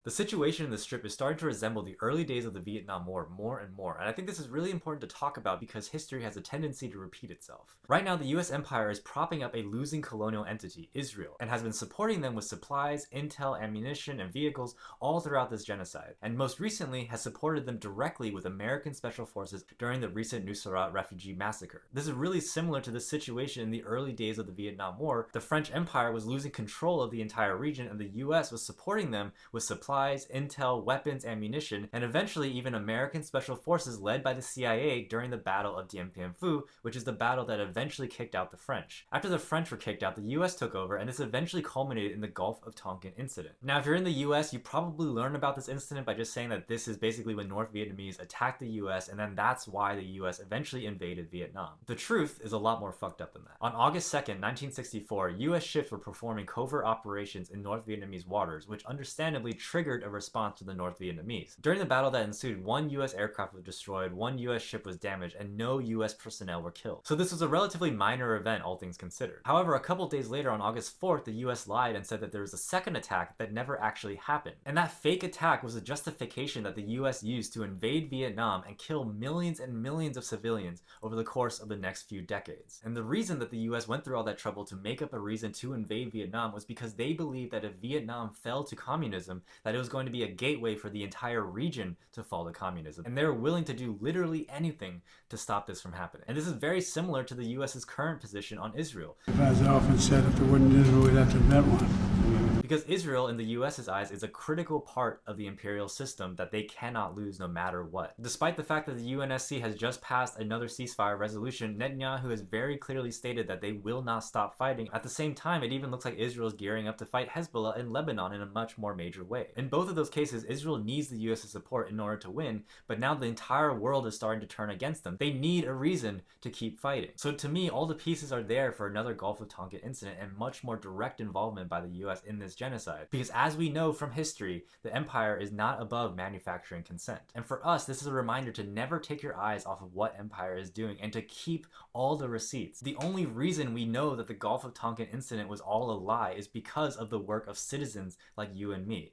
The situation in the Strip is starting to resemble the early days of the Vietnam War more and more, and I think this is really important to talk about because history has a tendency to repeat itself. Right now, the US empire is propping up a losing colonial entity, Israel, and has been supporting them with supplies, intel, ammunition, and vehicles all throughout this genocide, and most recently has supported them directly with American special forces during the recent Nusrat refugee massacre. This is really similar to the situation in the early days of the Vietnam War. The French Empire was losing control of the entire region, and the US was supporting them with supplies, intel, weapons, ammunition, and eventually even American special forces led by the CIA during the Battle of Dien Bien Phu, which is the battle that eventually kicked out the French. After the French were kicked out, the US took over, and this eventually culminated in the Gulf of Tonkin incident. Now, if you're in the US, you probably learned about this incident by just saying that this is basically when North Vietnamese attacked the US, and then that's why the US eventually invaded Vietnam. The truth is a lot more fucked up than that. On August 2nd, 1964, US ships were performing covert operations in North Vietnamese waters, which understandably triggered a response to the North Vietnamese. During the battle that ensued, one US aircraft was destroyed, one US ship was damaged, and no US personnel were killed. So this was a relatively minor event, all things considered. However, a couple days later on August 4th, the US lied and said that there was a second attack that never actually happened. And that fake attack was a justification that the US used to invade Vietnam and kill millions and millions of civilians over the course of the next few decades. And the reason that the US went through all that trouble to make up a reason to invade Vietnam was because they believed that if Vietnam fell to communism, that it was going to be a gateway for the entire region to fall to communism. And they were willing to do literally anything to stop this from happening. And this is very similar to the US's current position on Israel. As I often said, if there wasn't Israel, we'd have to invent one. Because Israel, in the US's eyes, is a critical part of the imperial system that they cannot lose no matter what. Despite the fact that the UNSC has just passed another ceasefire resolution, Netanyahu has very clearly stated that they will not stop fighting. At the same time, it even looks like Israel is gearing up to fight Hezbollah in Lebanon in a much more major way. In both of those cases, Israel needs the US's support in order to win, but now the entire world is starting to turn against them. They need a reason to keep fighting. So to me, all the pieces are there for another Gulf of Tonkin incident and much more direct involvement by the US in this genocide. Because as we know from history, the empire is not above manufacturing consent. And for us, this is a reminder to never take your eyes off of what empire is doing and to keep all the receipts. The only reason we know that the Gulf of Tonkin incident was all a lie is because of the work of citizens like you and me.